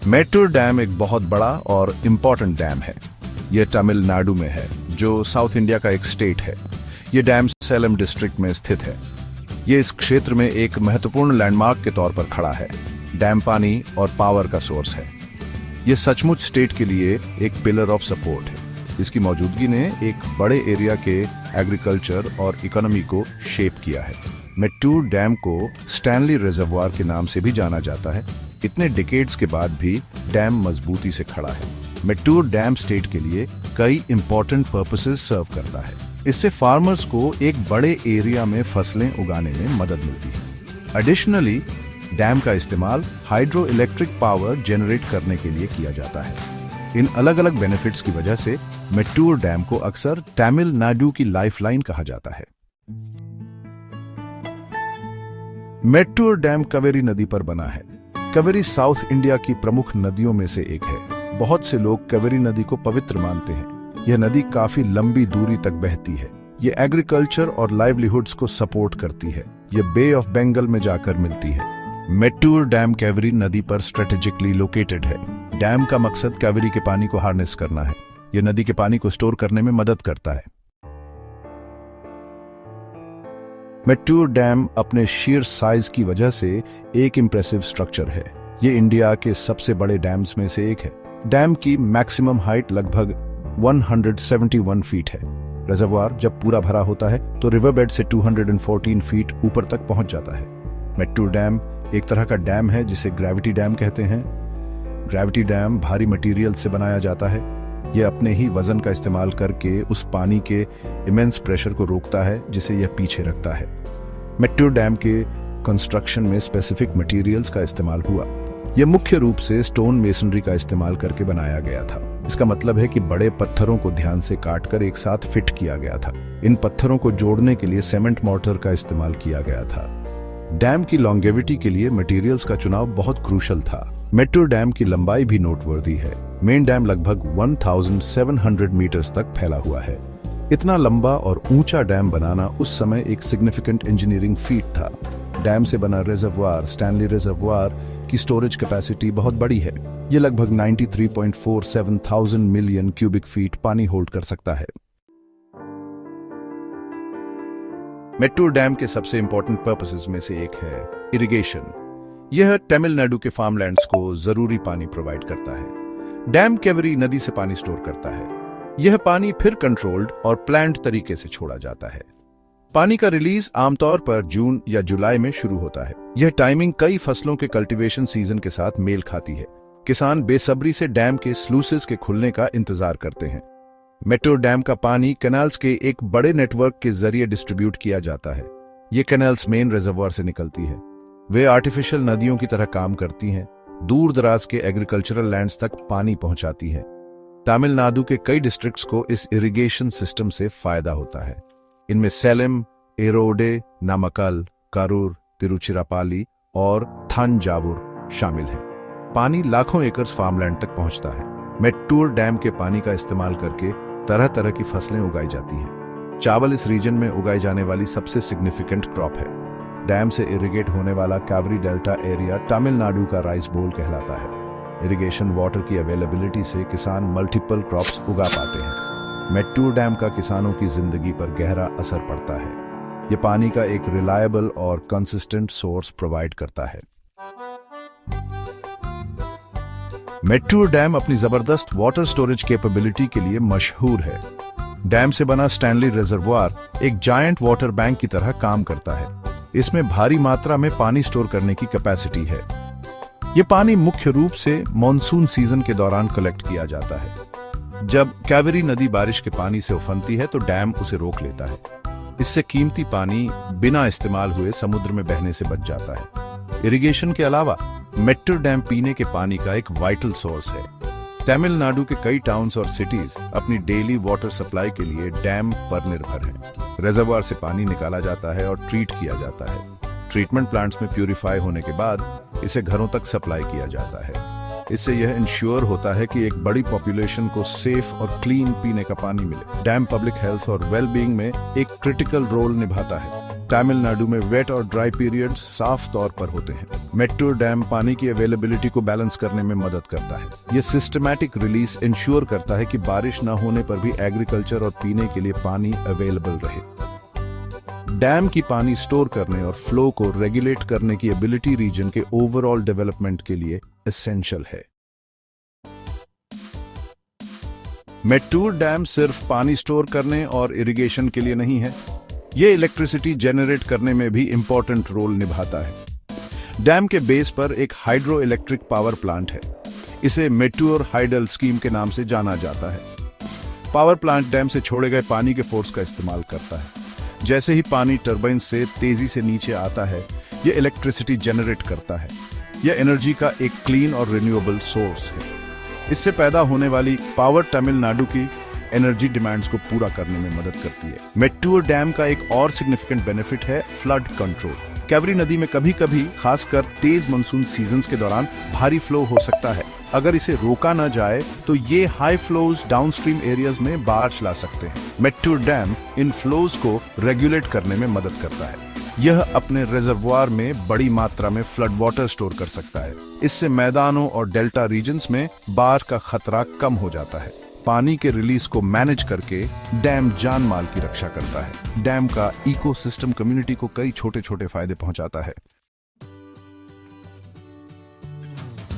Mettur dam एक बहुत बड़ा और इम्पोर्टेंट डैम है। यह तमिलनाडु में है, जो साउथ इंडिया का एक स्टेट है। यह डैम सेलम डिस्ट्रिक्ट में स्थित है। यह इस क्षेत्र में एक महत्वपूर्ण लैंडमार्क के तौर पर खड़ा है। डैम पानी और पावर का सोर्स है। यह सचमुच स्टेट के लिए एक पिलर ऑफ सपोर्ट है। इसकी मौजूदगी ने एक बड़े एरिया के एग्रीकल्चर और इकोनॉमी को शेप किया है। मेट्टूर डैम को स्टैनली रिजर्वॉयर के नाम से भी जाना जाता है। इतने डिकेड्स के बाद भी डैम मजबूती से खड़ा है। मेट्टूर डैम स्टेट के लिए कई इंपॉर्टेंट पर्पसेस सर्व करता है। इससे फार्मर्स को एक बड़े एरिया में फसलें उगाने में मदद मिलती है। एडिशनली, डैम का इस्तेमाल हाइड्रो इलेक्ट्रिक पावर जनरेट करने के लिए किया जाता है। इन अलग अलग बेनिफिट्स की वजह से मेट्टूर डैम को अक्सर तमिलनाडु की लाइफलाइन कहा जाता है। मेट्टूर डैम कावेरी नदी पर बना है। कावेरी साउथ इंडिया की प्रमुख नदियों में से एक है। बहुत से लोग कावेरी नदी को पवित्र मानते हैं। यह नदी काफी लंबी दूरी तक बहती है। यह एग्रीकल्चर और लाइवलीहुड्स को सपोर्ट करती है। यह बे ऑफ बंगाल में जाकर मिलती है। मेट्टूर डैम कावेरी नदी पर स्ट्रेटेजिकली लोकेटेड है। डैम का मकसद कावेरी के पानी को हार्नेस करना है। यह नदी के पानी को स्टोर करने में मदद करता है। मेट्टूर डैम अपने शीर साइज की वजह से एक इंप्रेसिव स्ट्रक्चर है। ये इंडिया के सबसे बड़े डैम्स में से एक है। डैम की मैक्सिमम हाइट लगभग 171 फीट है। रिजर्वॉयर जब पूरा भरा होता है तो रिवरबेड से 214 फीट ऊपर तक पहुंच जाता है। मेट्टूर डैम एक तरह का डैम है जिसे ग्रेविटी डैम कहते हैं। ग्रेविटी डैम भारी मटेरियल से बनाया जाता है। यह अपने ही वजन का इस्तेमाल करके उस पानी के इमेंस प्रेशर को रोकता है जिसे यह पीछे रखता है। मेट्टूर डैम के कंस्ट्रक्शन में स्पेसिफिक मटेरियल्स का इस्तेमाल हुआ। यह मुख्य रूप से स्टोन मेसनरी का इस्तेमाल करके बनाया गया था। इसका मतलब है कि बड़े पत्थरों को ध्यान से काटकर एक साथ फिट किया गया था। इन पत्थरों को जोड़ने के लिए सीमेंट मोर्टर का इस्तेमाल किया गया था। डैम की लॉन्गेविटी के लिए मटेरियल्स का चुनाव बहुत क्रूशल था। मेट्टूर डैम की लंबाई भी नोटवर्दी है। मेन डैम लगभग 1700 मीटर्स तक फैला हुआ है। इतना लंबा और ऊंचा डैम बनाना उस समय एक सिग्निफिकेंट इंजीनियरिंग फीट था। डैम से बना रिजर्वॉयर, स्टैनली रिजर्वॉयर की स्टोरेज कैपेसिटी बहुत बड़ी है। यह लगभग 93.47 थाउजेंड मिलियन क्यूबिक फीट पानी होल्ड कर सकता है। मेट्टूर डैम के सबसे इंपॉर्टेंट पर्पसेस में से एक है इरिगेशन। यह तमिलनाडु के फार्मलैंड्स को जरूरी पानी प्रोवाइड करता है। डैम कावेरी नदी से पानी स्टोर करता है। यह पानी फिर कंट्रोल्ड और प्लान्ड तरीके से छोड़ा जाता है। पानी का रिलीज आमतौर पर जून या जुलाई में शुरू होता है। यह टाइमिंग कई फसलों के कल्टीवेशन सीजन के साथ मेल खाती है। किसान बेसब्री से डैम के स्लूसेस के खुलने का इंतजार करते हैं। मेट्टूर डैम का पानी कैनाल्स के एक बड़े नेटवर्क के जरिए डिस्ट्रीब्यूट किया जाता है। ये कैनाल्स मेन रिजर्वॉयर से निकलती है। वे आर्टिफिशियल नदियों की तरह काम करती हैं। दूर दराज के एग्रीकल्चरल लैंड्स तक पानी पहुंचाती है। तमिलनाडु के कई डिस्ट्रिक्ट्स को इस इरिगेशन सिस्टम से फायदा होता है। इनमें सेलम, एरोडे, नामक्कल, करूर, तिरुचिरापल्ली और थंजावुर शामिल हैं। पानी लाखों एकड़ फार्मलैंड तक पहुंचता है। मेट्टूर डैम के पानी का इस्तेमाल करके तरह तरह की फसलें उगाई जाती हैं। चावल इस रीजन में उगाई जाने वाली सबसे सिग्निफिकेंट क्रॉप है। डैम से इरिगेट होने वाला कावेरी डेल्टा एरिया तमिलनाडु का राइस बोल कहलाता है। इरिगेशन वाटर की अवेलेबिलिटी से किसान मल्टीपल क्रॉप्स उगा पाते हैं। मेट्टूर डैम का किसानों की जिंदगी पर गहरा असर पड़ता है। यह पानी का एक रिलायबल और कंसिस्टेंट सोर्स प्रोवाइड करता है। मेट्टूर डैम अपनी जबरदस्त वाटर स्टोरेज कैपेबिलिटी के लिए मशहूर है। डैम से बना स्टैनली रिजर्वॉयर एक जायंट वाटर बैंक की तरह काम करता है। इसमें भारी मात्रा में पानी स्टोर करने की कैपेसिटी है। यह पानी मुख्य रूप से मॉनसून सीजन के दौरान कलेक्ट किया जाता है। जब कावेरी नदी बारिश के पानी से उफनती है तो डैम उसे रोक लेता है। इससे कीमती पानी बिना इस्तेमाल हुए समुद्र में बहने से बच जाता है। इरिगेशन के अलावा मेट्टूर डैम पीने के पानी का एक वाइटल सोर्स है। तमिलनाडु के कई टाउन्स और सिटीज अपनी डेली वाटर सप्लाई के लिए डैम पर निर्भर हैं। रिजर्वॉयर से पानी निकाला जाता है और ट्रीट किया जाता है। ट्रीटमेंट प्लांट्स में प्यूरिफाई होने के बाद इसे घरों तक सप्लाई किया जाता है। इससे यह इंश्योर होता है कि एक बड़ी पॉपुलेशन को सेफ और क्लीन पीने का पानी मिले। डैम पब्लिक हेल्थ और वेलबींग में एक क्रिटिकल रोल निभाता है। तमिलनाडु में वेट और ड्राई पीरियड्स साफ तौर पर होते हैं। मेट्टूर डैम पानी की अवेलेबिलिटी को बैलेंस करने में मदद करता है। यह सिस्टमैटिक रिलीज इंश्योर करता है कि बारिश न होने पर भी एग्रीकल्चर और पीने के लिए पानी अवेलेबल रहे। डैम की पानी स्टोर करने और फ्लो को रेगुलेट करने की एबिलिटी रीजन के ओवरऑल डेवलपमेंट के लिए एसेंशियल है। मेट्टूर डैम सिर्फ पानी स्टोर करने और इरिगेशन के लिए नहीं है, ये इलेक्ट्रिसिटी जनरेट करने में भी इंपॉर्टेंट रोल निभाता है। डैम के बेस पर एक हाइड्रो इलेक्ट्रिक पावर प्लांट है। इसे मेट्टूर हाइडल स्कीम के नाम से जाना जाता है। पावर प्लांट डैम से छोड़े गए पानी के फोर्स का इस्तेमाल करता है। जैसे ही पानी टरबाइन से तेजी से नीचे आता है, यह इलेक्ट्रिसिटी जनरेट करता है। यह एनर्जी का एक क्लीन और रिन्यूएबल सोर्स है। इससे पैदा होने वाली पावर तमिलनाडु की एनर्जी डिमांड्स को पूरा करने में मदद करती है। मेट्टूर डैम का एक और सिग्निफिकेंट बेनिफिट है फ्लड कंट्रोल। कावेरी नदी में कभी कभी खासकर तेज मानसून सीजन्स के दौरान भारी फ्लो हो सकता है। अगर इसे रोका न जाए तो ये हाई फ्लोज डाउनस्ट्रीम एरियाज में बाढ़ ला सकते हैं। मेट्टूर डैम इन फ्लोज को रेगुलेट करने में मदद करता है। यह अपने रिजर्वोयर में बड़ी मात्रा में फ्लड वाटर स्टोर कर सकता है। इससे मैदानों और डेल्टा रीजन्स में बाढ़ का खतरा कम हो जाता है। पानी के रिलीज को मैनेज करके डैम जान माल की रक्षा करता है। डैम का इकोसिस्टम कम्युनिटी को कई छोटे छोटे फायदे पहुंचाता है।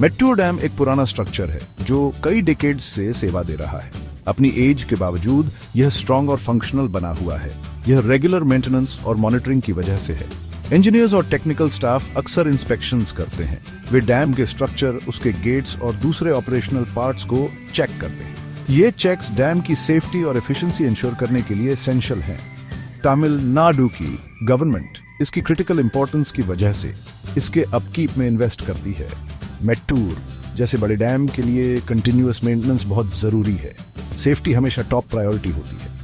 मेट्टूर डैम एक पुराना स्ट्रक्चर है जो कई डिकेड्स से सेवा दे रहा है। अपनी एज के बावजूद यह स्ट्रांग और फंक्शनल बना हुआ है। यह रेगुलर मेंटेनेंस और मॉनिटरिंग की वजह से है। इंजीनियर्स और टेक्निकल स्टाफ अक्सर इंस्पेक्शंस करते हैं। वे डैम के स्ट्रक्चर, उसके गेट्स और दूसरे ऑपरेशनल पार्ट्स को चेक करते हैं। ये चेक्स डैम की सेफ्टी और एफिशिएंसी इंश्योर करने के लिए एसेंशियल हैं। तमिलनाडु की गवर्नमेंट इसकी क्रिटिकल इंपॉर्टेंस की वजह से इसके अपकीप में इन्वेस्ट करती है। मेट्टूर जैसे बड़े डैम के लिए कंटिन्यूअस मेंटेनेंस बहुत जरूरी है। सेफ्टी हमेशा टॉप प्रायोरिटी होती है।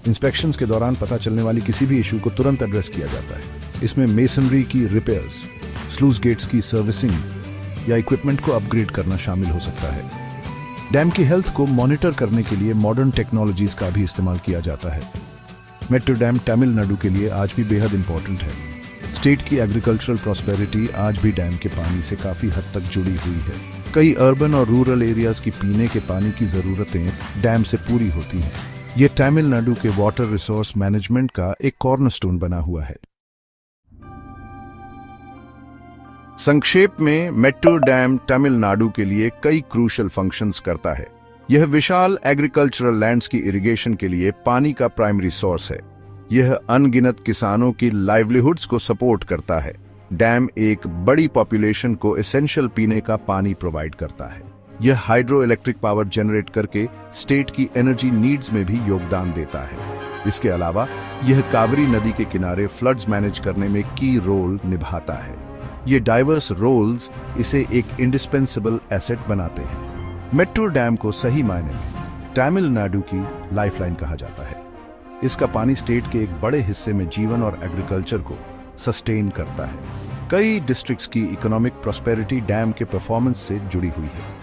इंस्पेक्शंस के दौरान पता चलने वाली किसी भी इशू को तुरंत एड्रेस किया जाता है। इसमें मेसनरी की रिपेयर्स, स्लूज गेट्स की सर्विसिंग या इक्विपमेंट को अपग्रेड करना शामिल हो सकता है। डैम की हेल्थ को मॉनिटर करने के लिए मॉडर्न टेक्नोलॉजीज का भी इस्तेमाल किया जाता है। मेट्टूर डैम तमिलनाडु के लिए आज भी बेहद इंपॉर्टेंट है। स्टेट की एग्रीकल्चरल प्रॉस्पेरिटी आज भी डैम के पानी से काफी हद तक जुड़ी हुई है। कई अर्बन और रूरल एरियाज की पीने के पानी की जरूरतें डैम से पूरी होती हैं। ये तमिलनाडु के वाटर रिसोर्स मैनेजमेंट का एक कॉर्नरस्टोन बना हुआ है। संक्षेप में मेट्टूर डैम तमिलनाडु के लिए कई क्रूशियल फंक्शंस करता है। यह विशाल एग्रीकल्चरल लैंड्स की इरिगेशन के लिए पानी का प्राइमरी सोर्स है। यह अनगिनत किसानों की लाइवलीहुड्स को सपोर्ट करता है। डैम एक बड़ी पॉपुलेशन को एसेंशियल पीने का पानी प्रोवाइड करता है। यह हाइड्रो इलेक्ट्रिक पावर जनरेट करके स्टेट की एनर्जी नीड्स में भी योगदान देता है। इसके अलावा यह कावेरी नदी के किनारे फ्लड्स मैनेज करने में की रोल निभाता है। ये डाइवर्स रोल्स इसे एक इंडिस्पेंसेबल एसेट बनाते हैं। मेट्टूर डैम को सही मायने में तमिलनाडु की लाइफलाइन कहा जाता है। इसका पानी स्टेट के एक बड़े हिस्से में जीवन और एग्रीकल्चर को सस्टेन करता है। कई डिस्ट्रिक्ट्स की इकोनॉमिक प्रॉस्पेरिटी डैम के परफॉर्मेंस से जुड़ी हुई है।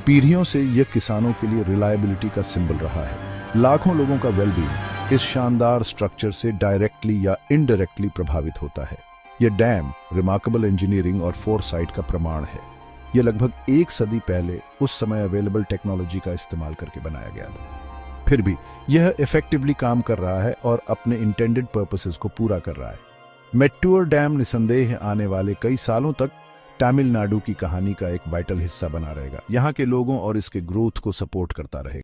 पीढ़ियों से यह किसानों के लिए रिलायबिलिटी का सिंबल रहा है। लाखों लोगों का वेलबींग इस शानदार स्ट्रक्चर से डायरेक्टली या इनडायरेक्टली प्रभावित होता है। यह डैम रिमार्केबल इंजीनियरिंग और फोरसाइट का प्रमाण है। यह लगभग एक सदी पहले उस समय अवेलेबल टेक्नोलॉजी का इस्तेमाल करके बनाया गया था। फिर भी यह इफेक्टिवली काम कर रहा है और अपने इंटेंडेड पर्पसेस को पूरा कर रहा है। मेट्टूर डैम निसंदेह आने वाले कई सालों तक तमिलनाडु की कहानी का एक वाइटल हिस्सा बना रहेगा। यहाँ के लोगों और इसके ग्रोथ को सपोर्ट करता रहेगा।